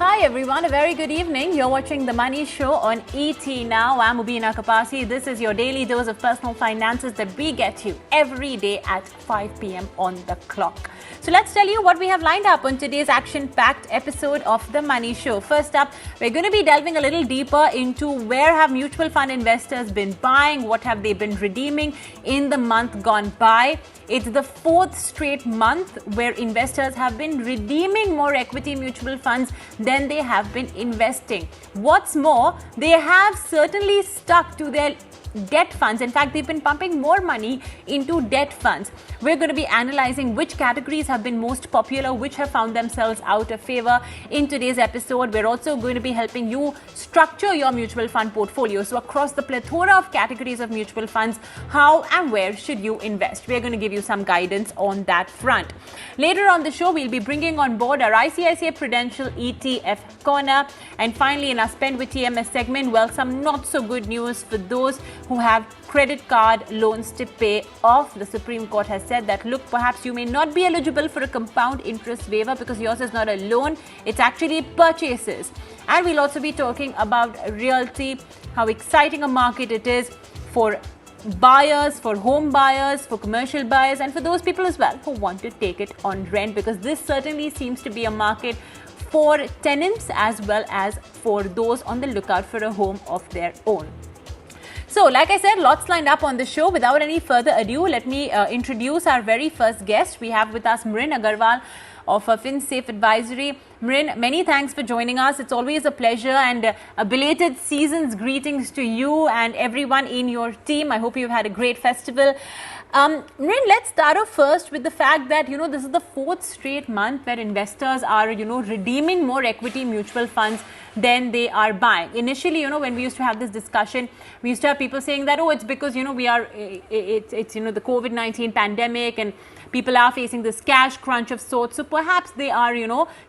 Hi everyone, a very good evening. You're watching The Money Show on ET Now. I'm Mubina Kapasi. This is your daily dose of personal finances that we get you every day at 5 p.m. on the clock. So let's tell you what we have lined up on today's action-packed episode of The Money Show. First up, we're going to be delving a little deeper into where have mutual fund investors been buying, what have they been redeeming in the month gone by. It's the fourth straight month where investors have been redeeming more equity mutual funds than they have been investing. What's more, they have certainly stuck to their debt funds. In fact, they've been pumping more money into debt funds. We're going to be analyzing which categories have been most popular, which have found themselves out of favor in today's episode. We're also going to be helping you structure your mutual fund portfolio. So across the plethora of categories of mutual funds, how and where should you invest? We're going to give you some guidance on that front. Later on the show, we'll be bringing on board our ICICI Prudential ETF Corner. And finally, in our Spend with TMS segment, well, some not so good news for those who have credit card loans to pay off. The Supreme Court has said that, look, perhaps you may not be eligible for a compound interest waiver because yours is not a loan, it's actually purchases. And we'll also be talking about realty, how exciting a market it is for buyers, for home buyers, for commercial buyers, and for those people as well who want to take it on rent, because this certainly seems to be a market for tenants as well as for those on the lookout for a home of their own. So, like I said, lots lined up on the show. Without any further ado, let me introduce our very first guest. We have with us Mrin Agarwal of Finsafe Advisory. Mrin, many thanks for joining us. It's always a pleasure, and a belated season's greetings to you and everyone in your team. I hope you've had a great festival. Mrin, let's start off first with the fact that, this is the fourth straight month where investors are, redeeming more equity mutual funds than they are buying. Initially, when we used to have this discussion, we used to have people saying that, it's because, it's the COVID-19 pandemic and people are facing this cash crunch of sorts. So perhaps they are,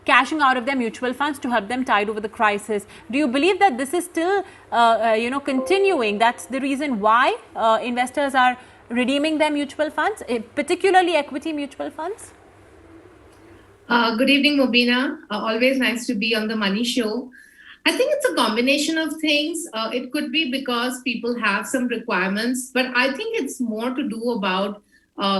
cashing out of their mutual funds to help them tide over the crisis. Do you believe that this is still, continuing? That's the reason why investors are redeeming their mutual funds, particularly equity mutual funds? Good evening, Mubina. Always nice to be on the Money Show. I think it's a combination of things. It could be because people have some requirements, but I think it's more to do about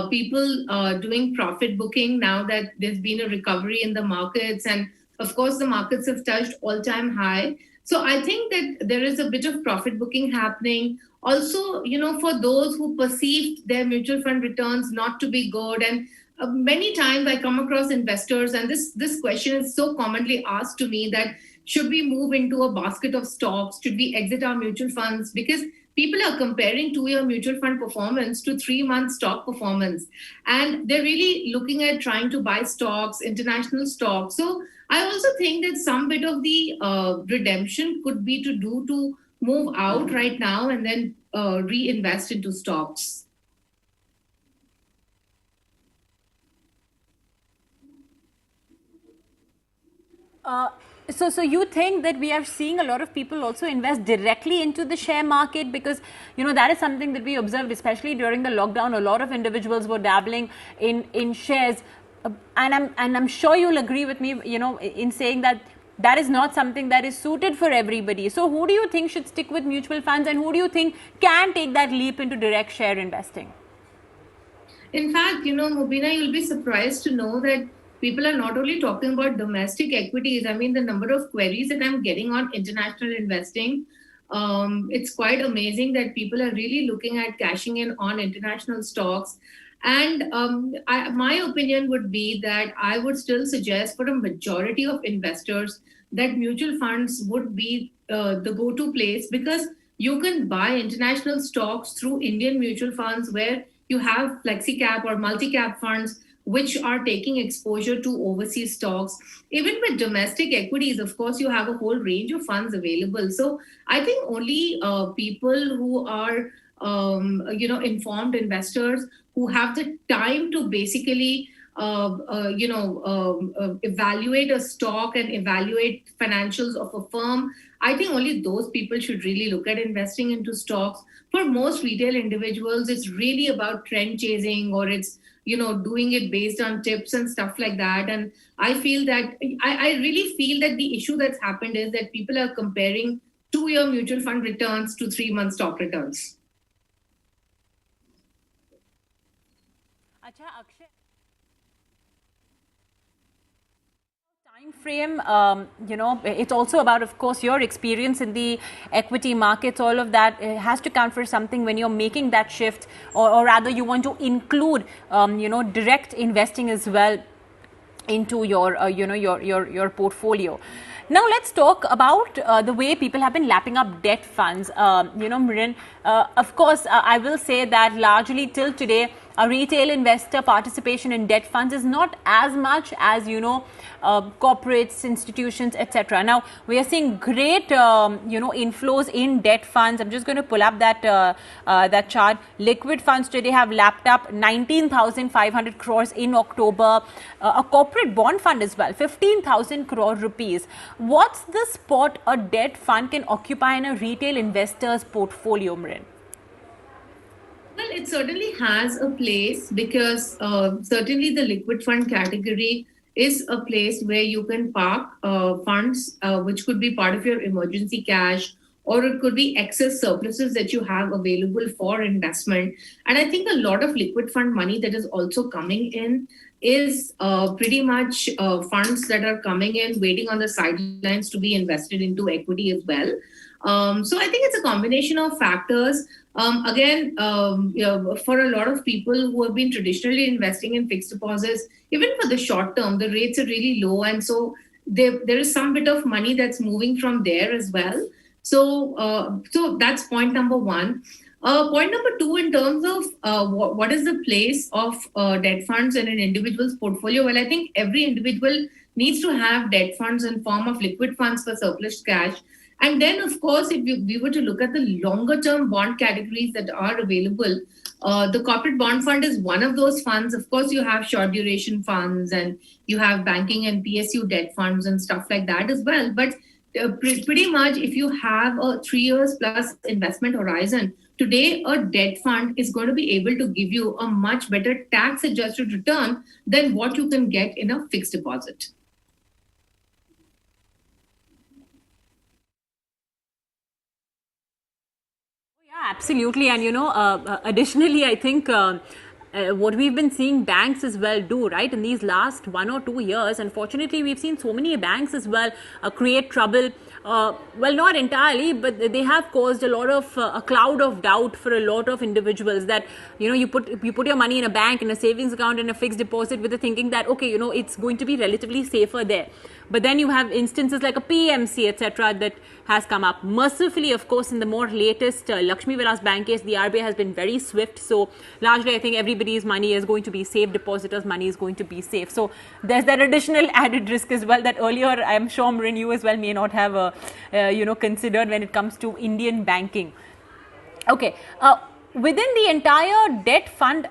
people doing profit booking now that there's been a recovery in the markets. And of course, the markets have touched all-time high. So I think that there is a bit of profit booking happening. Also, for those who perceived their mutual fund returns not to be good, and many times I come across investors, and this question is so commonly asked to me, that should we move into a basket of stocks? Should we exit our mutual funds? Because people are comparing 2-year mutual fund performance to 3-month stock performance. And they're really looking at trying to buy stocks, international stocks. So I also think that some bit of the redemption could be to move out right now and then reinvest into stocks. So you think that we are seeing a lot of people also invest directly into the share market, because that is something that we observed, especially during the lockdown. A lot of individuals were dabbling in shares, and I'm sure you'll agree with me, in saying that that is not something that is suited for everybody. So who do you think should stick with mutual funds, and who do you think can take that leap into direct share investing? In fact, Mubina, you'll be surprised to know that people are not only talking about domestic equities. I mean, the number of queries that I'm getting on international investing, it's quite amazing that people are really looking at cashing in on international stocks. And my opinion would be that I would still suggest for a majority of investors that mutual funds would be the go-to place, because you can buy international stocks through Indian mutual funds where you have flexi cap or multi-cap funds which are taking exposure to overseas stocks. Even with domestic equities, of course, you have a whole range of funds available. So I think only people who are, informed investors who have the time to basically evaluate a stock and evaluate financials of a firm, I think only those people should really look at investing into stocks. For most retail individuals, it's really about trend chasing, or it's doing it based on tips and stuff like that. And I feel that I really feel that the issue that's happened is that people are comparing 2-year mutual fund returns to 3-month stock returns. Acha, Akshay. Time frame, it's also about, of course, your experience in the equity markets. All of that has to count for something when you're making that shift, or rather you want to include direct investing as well into your your portfolio. Now let's talk about the way people have been lapping up debt funds. Mrin, of course, I will say that largely till today, a retail investor participation in debt funds is not as much as corporates, institutions, etc. Now we are seeing great inflows in debt funds. I'm just going to pull up that chart. Liquid funds today have lapped up 19,500 crores in October. A corporate bond fund as well, 15,000 crore rupees. What's the spot a debt fund can occupy in a retail investor's portfolio, Mrin? Well, it certainly has a place, because certainly the liquid fund category is a place where you can park funds, which could be part of your emergency cash, or it could be excess surpluses that you have available for investment. And I think a lot of liquid fund money that is also coming in is pretty much funds that are coming in, waiting on the sidelines to be invested into equity as well. So I think it's a combination of factors. For a lot of people who have been traditionally investing in fixed deposits, even for the short term, the rates are really low. And so there is some bit of money that's moving from there as well. So that's point number one. Point number two, in terms of what is the place of debt funds in an individual's portfolio? Well, I think every individual needs to have debt funds in form of liquid funds for surplus cash. And then, of course, if we were to look at the longer term bond categories that are available, the corporate bond fund is one of those funds. Of course, you have short duration funds, and you have banking and PSU debt funds and stuff like that as well. But pretty much, if you have a 3 years plus investment horizon, today a debt fund is going to be able to give you a much better tax adjusted return than what you can get in a fixed deposit. Absolutely. And additionally, I think what we've been seeing banks as well do, right, in these last 1 or 2 years, unfortunately we've seen so many banks as well create trouble. Well, not entirely, but they have caused a lot of a cloud of doubt for a lot of individuals, that you put your money in a bank, in a savings account, in a fixed deposit, with the thinking that okay, it's going to be relatively safer there. But then you have instances like a PMC, etc., that has come up. Mercifully, of course, in the more latest Lakshmi Vilas Bank case, the RBI has been very swift. So largely, I think everybody's money is going to be safe. Depositors' money is going to be safe. So there's that additional added risk as well that earlier, I'm sure Mrin, you as well may not have considered when it comes to Indian banking. Okay, within the entire debt fund,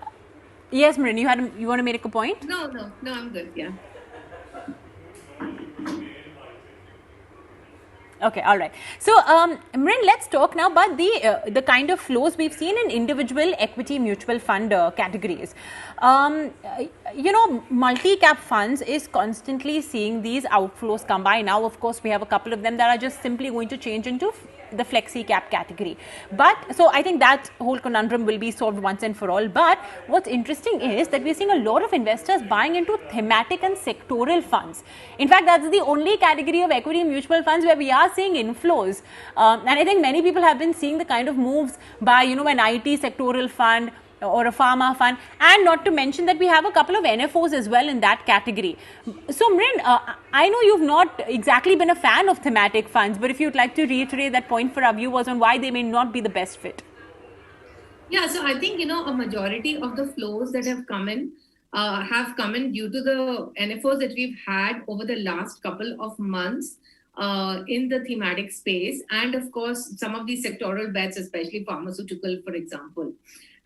yes, Mrin, you want to make a point? No, I'm good. Yeah. Okay, all right. So, Mrin, let's talk now about the kind of flows we've seen in individual equity mutual fund categories. Multi-cap funds is constantly seeing these outflows come by. Now, of course, we have a couple of them that are just simply going to change into the flexi cap category. But so I think that whole conundrum will be solved once and for all. But what's interesting is that we're seeing a lot of investors buying into thematic and sectoral funds. In fact, that's the only category of equity mutual funds where we are seeing inflows. And I think many people have been seeing the kind of moves by an IT sectoral fund or a pharma fund, and not to mention that we have a couple of NFOs as well in that category. So Mrin, I know you've not exactly been a fan of thematic funds, but if you'd like to reiterate that point for our viewers on why they may not be the best fit. Yeah, so I think a majority of the flows that have come in due to the NFOs that we've had over the last couple of months in the thematic space, and of course some of these sectoral bets, especially pharmaceutical, for example.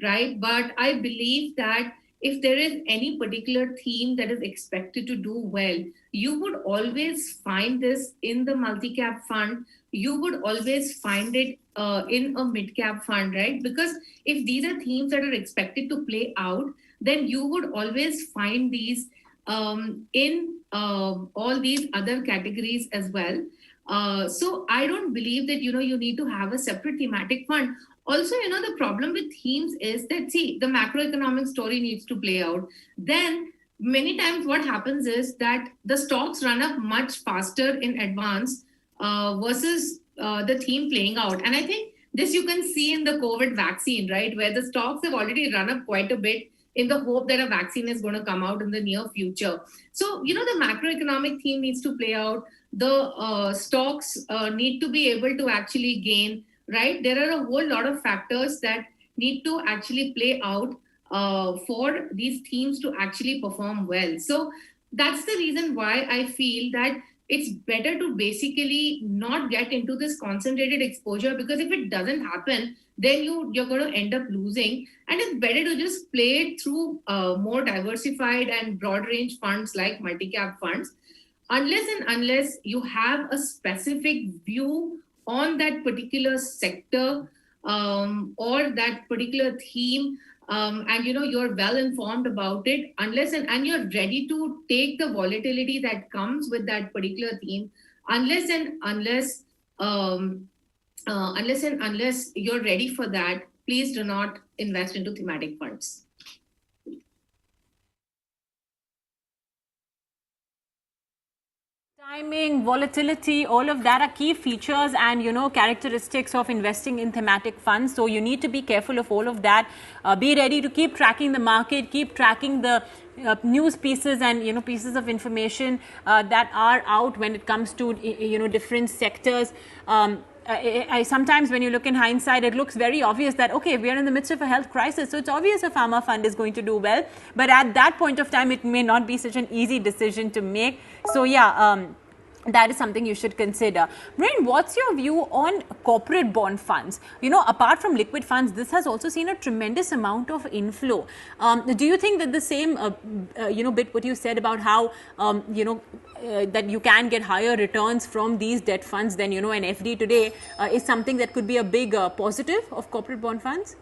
Right, but I believe that if there is any particular theme that is expected to do well, you would always find this in the multi-cap fund. You would always find it in a mid-cap fund, right? Because if these are themes that are expected to play out, then you would always find these in all these other categories as well. So I don't believe that, you need to have a separate thematic fund. Also, the problem with themes is that, see, the macroeconomic story needs to play out. Then many times what happens is that the stocks run up much faster in advance versus the theme playing out. And I think this you can see in the COVID vaccine, right? Where the stocks have already run up quite a bit in the hope that a vaccine is going to come out in the near future. So, the macroeconomic theme needs to play out. The stocks need to be able to actually gain, right? There are a whole lot of factors that need to actually play out for these themes to actually perform well. So that's the reason why I feel that it's better to basically not get into this concentrated exposure, because if it doesn't happen, then you're going to end up losing. And it's better to just play it through more diversified and broad range funds like multi-cap funds, unless you have a specific view on that particular sector or that particular theme, and you're well informed about it, and you're ready to take the volatility that comes with that particular theme, unless and unless you're ready for that, please do not invest into thematic funds. Timing, volatility, all of that are key features and, characteristics of investing in thematic funds. So you need to be careful of all of that. Be ready to keep tracking the market, keep tracking the news pieces and, pieces of information that are out when it comes to, different sectors. I sometimes when you look in hindsight, it looks very obvious that, okay, we are in the midst of a health crisis, so it's obvious a pharma fund is going to do well. But at that point of time, it may not be such an easy decision to make. So yeah, that is something you should consider. Mrin, what's your view on corporate bond funds? Apart from liquid funds, this has also seen a tremendous amount of inflow. Do you think that the same, bit what you said about how, that you can get higher returns from these debt funds than, an FD today is something that could be a big positive of corporate bond funds?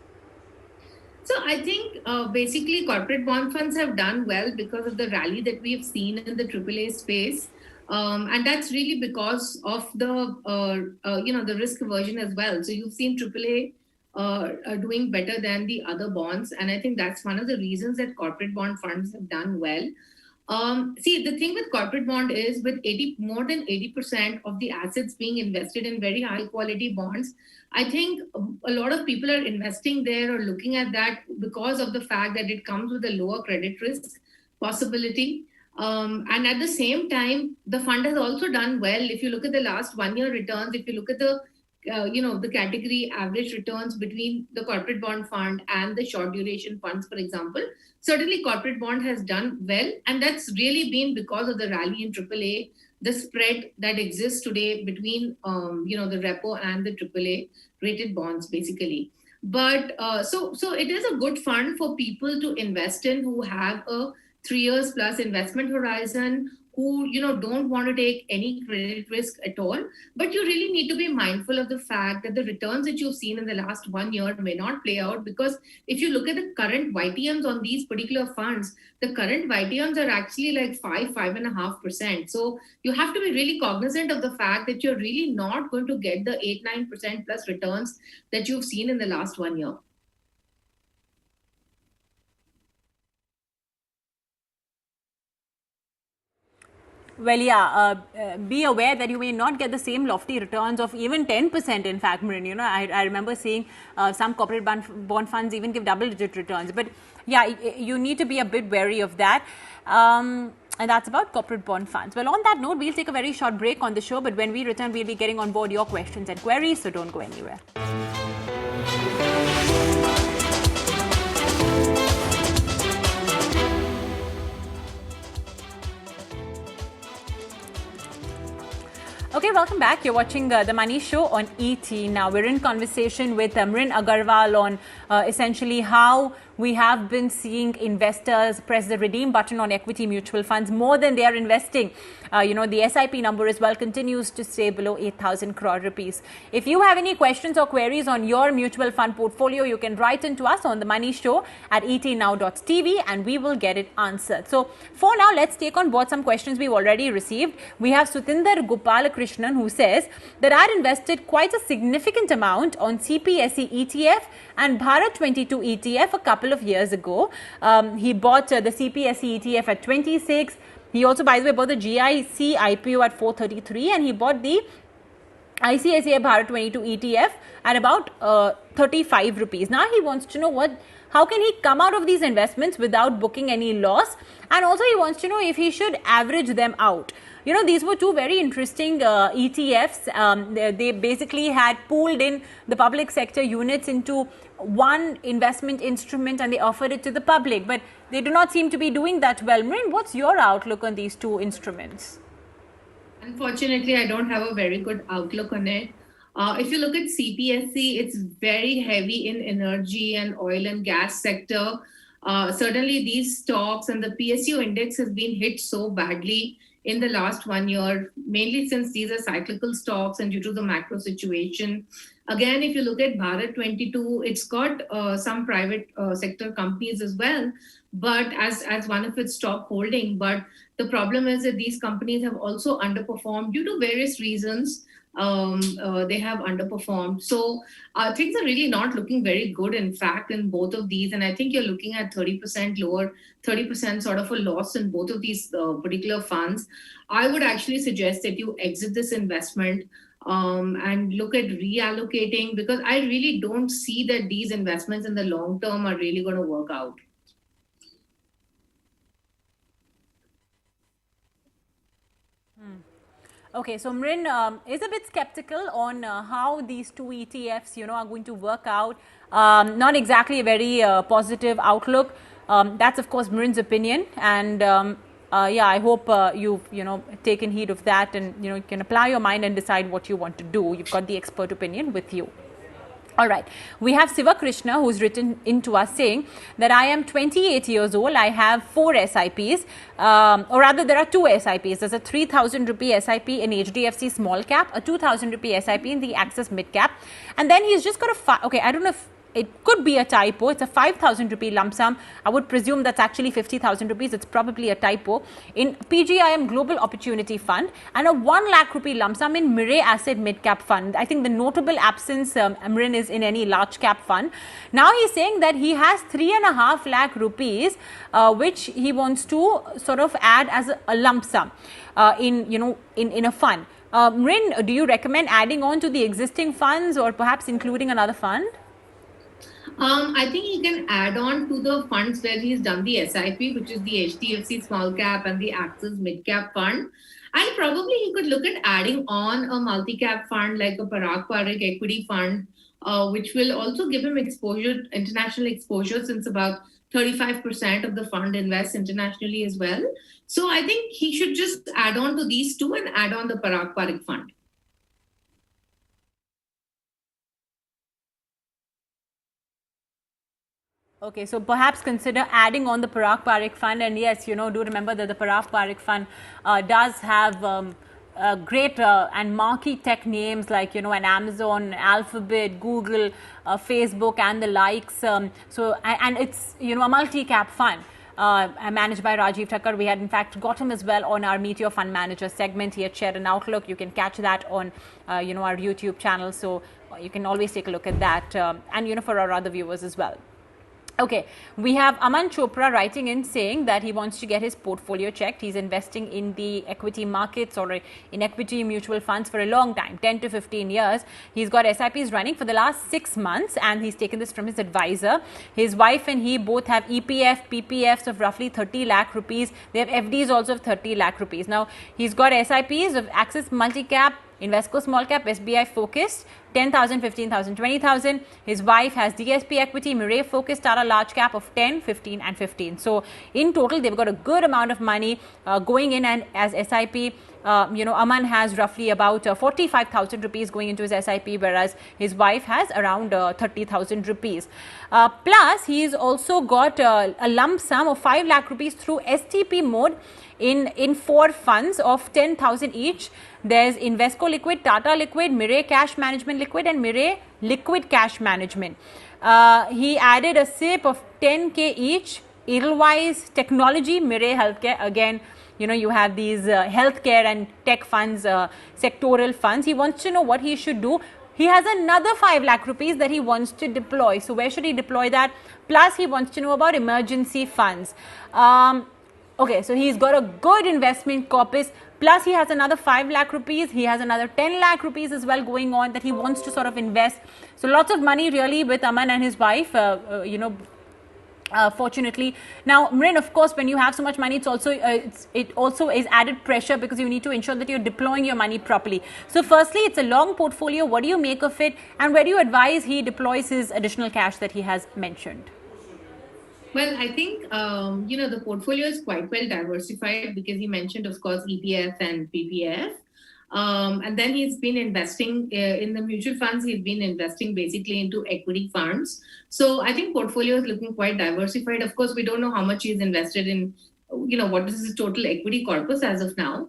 So I think basically corporate bond funds have done well because of the rally that we have seen in the AAA space. And that's really because of the the risk aversion as well. So you've seen AAA doing better than the other bonds, and I think that's one of the reasons that corporate bond funds have done well. See, the thing with corporate bond is with more than 80% of the assets being invested in very high quality bonds, I think a lot of people are investing there or looking at that because of the fact that it comes with a lower credit risk possibility. And at the same time, the fund has also done well. If you look at the last 1 year returns, if you look at the the category average returns between the corporate bond fund and the short duration funds, for example, certainly corporate bond has done well, and that's really been because of the rally in AAA, the spread that exists today between the repo and the AAA rated bonds, basically. But so it is a good fund for people to invest in who have a 3 years plus investment horizon, who don't want to take any credit risk at all. But you really need to be mindful of the fact that the returns that you've seen in the last 1 year may not play out, because if you look at the current YTMs on these particular funds, the current YTMs are actually like 5.5%. So you have to be really cognizant of the fact that you're really not going to get the 8-9% plus returns that you've seen in the last 1 year. Well, yeah, be aware that you may not get the same lofty returns of even 10%. In fact, Mrin, I remember seeing some corporate bond funds even give double-digit returns. But yeah, you need to be a bit wary of that. And that's about corporate bond funds. Well, on that note, we'll take a very short break on the show. But when we return, we'll be getting on board your questions and queries. So don't go anywhere. Okay. Okay, welcome back. You're watching The Money Show on ET. Now, we're in conversation with Mrin Agarwal on essentially how we have been seeing investors press the redeem button on equity mutual funds more than they are investing. The SIP number as well continues to stay below 8,000 crore rupees. If you have any questions or queries on your mutual fund portfolio, you can write into us on The Money Show at etnow.tv and we will get it answered. So, for now, let's take on board some questions we've already received. We have Sutinder Gopalakrishnan who says that I invested quite a significant amount on CPSE ETF and Bharat 22 ETF a couple of years ago. He bought the CPSE ETF at 26. He also, by the way, bought the GIC IPO at 433 and he bought the ICICI Bharat 22 ETF at about 35 rupees. Now he wants to know how can he come out of these investments without booking any loss, and also he wants to know if he should average them out. These were two very interesting ETFs. They basically had pooled in the public sector units into one investment instrument and they offered it to the public, but they do not seem to be doing that well. Mrin, what's your outlook on these two instruments? Unfortunately, I don't have a very good outlook on it. If you look at CPSC, it's very heavy in energy and oil and gas sector. Certainly, these stocks and the PSU index has been hit so badly in the last 1 year, mainly since these are cyclical stocks and due to the macro situation. Again, if you look at Bharat 22, it's got some private sector companies as well, but as one of its top holding. But the problem is that these companies have also underperformed due to various reasons. They have underperformed. So things are really not looking very good, in fact, in both of these. And I think you're looking at 30% lower, 30% sort of a loss in both of these particular funds. I would actually suggest that you exit this investment and look at reallocating, because I really don't see that these investments in the long term are really going to work out. Okay, so Mrin is a bit skeptical on how these two ETFs, are going to work out. Not exactly a very positive outlook. That's of course Mrin's opinion, and I hope you've taken heed of that, and you can apply your mind and decide what you want to do. You've got the expert opinion with you. All right, we have Siva Krishna who's written into us saying that I am 28 years old. I have 4 SIPs, or rather there are 2 SIPs. There's a 3,000 rupee SIP in HDFC small cap, a 2,000 rupee SIP in the Axis mid cap, and then he's just got a I don't know if it could be a typo. It's a 5,000 rupee lump sum. I would presume that's actually 50,000 rupees. It's probably a typo. In PGIM Global Opportunity Fund and a 1 lakh rupee lump sum in Mirae Asset Mid Cap Fund. I think the notable absence, Mrin, is in any large cap fund. Now he's saying that he has 3.5 lakh rupees, which he wants to sort of add as a lump sum in a fund. Mrin, do you recommend adding on to the existing funds or perhaps including another fund? I think he can add on to the funds where he's done the SIP, which is the HDFC small cap and the Axis mid cap fund. And probably he could look at adding on a multi-cap fund like a Parag Parikh equity fund, which will also give him exposure, international exposure, since about 35% of the fund invests internationally as well. So I think he should just add on to these two and add on the Parag Parikh fund. Okay, so perhaps consider adding on the Parag Parikh fund, and yes, do remember that the Parag Parikh fund does have great and marquee tech names like an Amazon, Alphabet, Google, Facebook, and the likes. And it's a multi-cap fund. Managed by Rajiv Thakkar. We had in fact got him as well on our Meet Your Fund Manager segment. He had shared an outlook. You can catch that on our YouTube channel, so you can always take a look at that, and for our other viewers as well. Okay, we have Aman Chopra writing in saying that he wants to get his portfolio checked. He's investing in the equity markets or in equity mutual funds for a long time, 10 to 15 years. He's got SIPs running for the last 6 months and he's taken this from his advisor. His wife and he both have EPF, PPFs of roughly 30 lakh rupees. They have FDs also of 30 lakh rupees. Now, he's got SIPs of Axis Multicap, Invesco Small Cap, SBI Focused, 10,000, 15,000, 20,000. His wife has DSP equity, Murray focused, Tata large cap of 10, 15 and 15. So in total, they've got a good amount of money going in, and as SIP, Aman has roughly about 45,000 rupees going into his SIP, whereas his wife has around 30,000 rupees. Plus, he's also got a lump sum of 5 lakh rupees through STP mode in 4 funds of 10,000 each. There's Invesco Liquid, Tata Liquid, Murray Cash Management Liquid, and Murray Liquid Cash Management. He added a SIP of 10k each. Edelweiss Technology, Murray Healthcare. Again, you have these healthcare and tech funds, sectoral funds. He wants to know what he should do. He has another 5 lakh rupees that he wants to deploy. So where should he deploy that? Plus, he wants to know about emergency funds. Okay, so he's got a good investment corpus. Plus, he has another 5 lakh rupees. He has another 10 lakh rupees as well going on that he wants to sort of invest. So lots of money really with Aman and his wife, fortunately. Now, Mrin, of course, when you have so much money, it also is added pressure because you need to ensure that you're deploying your money properly. So firstly, it's a long portfolio. What do you make of it? And where do you advise he deploys his additional cash that he has mentioned? Well, I think, the portfolio is quite well diversified because he mentioned, of course, ETF and PPF. And then he's been investing in the mutual funds. He's been investing basically into equity funds. So I think portfolio is looking quite diversified. Of course, we don't know how much he's invested in, what is his total equity corpus as of now.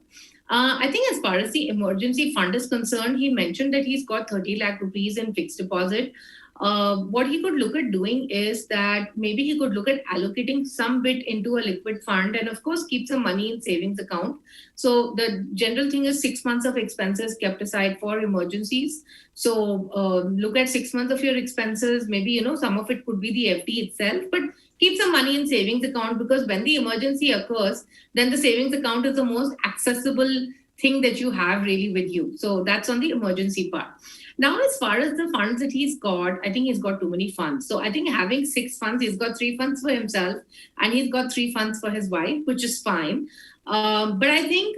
I think as far as the emergency fund is concerned, he mentioned that he's got 30 lakh rupees in fixed deposit. What he could look at doing is that maybe he could look at allocating some bit into a liquid fund and of course keep some money in savings account. So the general thing is 6 months of expenses kept aside for emergencies. So look at 6 months of your expenses. Maybe, some of it could be the FD itself, but keep some money in savings account because when the emergency occurs, then the savings account is the most accessible thing that you have really with you. So that's on the emergency part. Now, as far as the funds that he's got, I think he's got too many funds. So I think having 6 funds, he's got 3 funds for himself and he's got 3 funds for his wife, which is fine. But I think,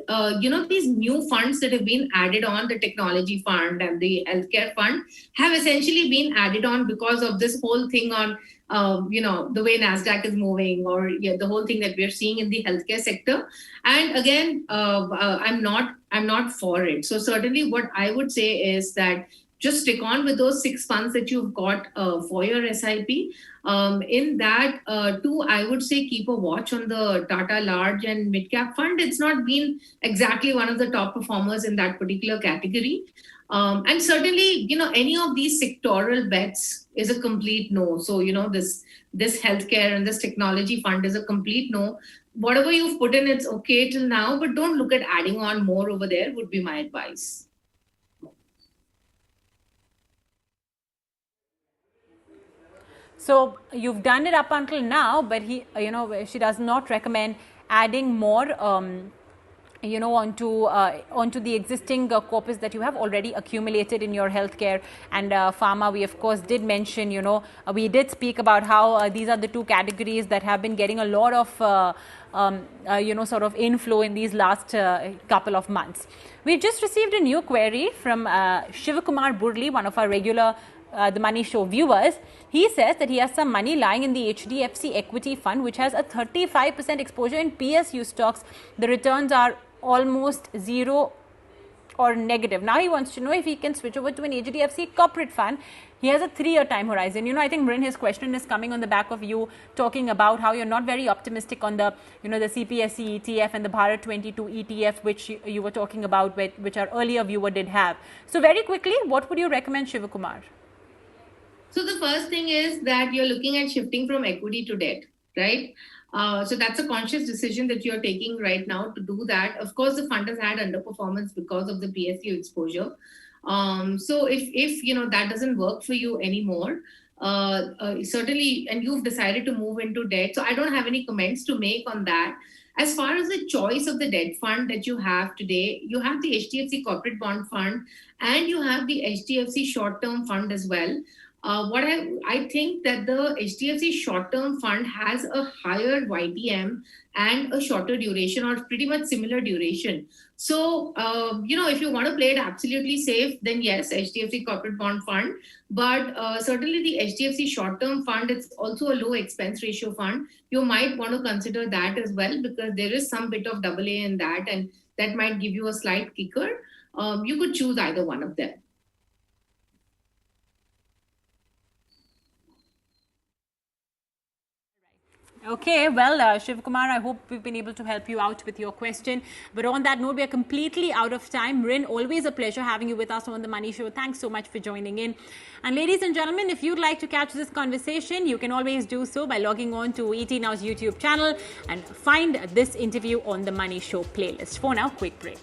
these new funds that have been added on, the technology fund and the healthcare fund, have essentially been added on because of this whole thing on, the way NASDAQ is moving or the whole thing that we're seeing in the healthcare sector. And again, I'm not for it. So certainly what I would say is that just stick on with those 6 funds that you've got for your SIP. In that, too, I would say keep a watch on the Tata Large and Mid Cap Fund. It's not been exactly one of the top performers in that particular category. And certainly, any of these sectoral bets is a complete no. So, this healthcare and this technology fund is a complete no. Whatever you've put in, it's okay till now, but don't look at adding on more over there would be my advice. So you've done it up until now, but she does not recommend adding more, onto the existing corpus that you have already accumulated in your healthcare and pharma. We of course did mention, we did speak about how these are the 2 categories that have been getting a lot of sort of inflow in these last couple of months. We've just received a new query from Shivakumar Burli, one of our regular The Money Show viewers. He says that he has some money lying in the HDFC equity fund, which has a 35% exposure in PSU stocks. The returns are almost zero or negative. Now he wants to know if he can switch over to an HDFC corporate fund. He has a 3-year time horizon. I think, Mrin, his question is coming on the back of you talking about how you're not very optimistic on the, the CPSE ETF and the Bharat 22 ETF, which you were talking about, which our earlier viewer did have. So very quickly, what would you recommend, Shivakumar? So the first thing is that you're looking at shifting from equity to debt, right? So that's a conscious decision that you're taking right now to do that. Of course, the fund has had underperformance because of the PSU exposure. So if that doesn't work for you anymore, certainly, and you've decided to move into debt. So I don't have any comments to make on that. As far as the choice of the debt fund that you have today, you have the HDFC Corporate Bond Fund and you have the HDFC Short Term Fund as well. I think that the HDFC short term fund has a higher YTM and a shorter duration or pretty much similar duration. So, if you want to play it absolutely safe, then yes, HDFC corporate bond fund. But certainly the HDFC short term fund, it's also a low expense ratio fund. You might want to consider that as well because there is some bit of double A in that, and that might give you a slight kicker. You could choose either one of them. Okay, well, Shiv Kumar, I hope we've been able to help you out with your question. But on that note, we are completely out of time. Mrin, always a pleasure having you with us on The Money Show. Thanks so much for joining in. And ladies and gentlemen, if you'd like to catch this conversation, you can always do so by logging on to ET Now's YouTube channel and find this interview on The Money Show playlist. For now, quick break.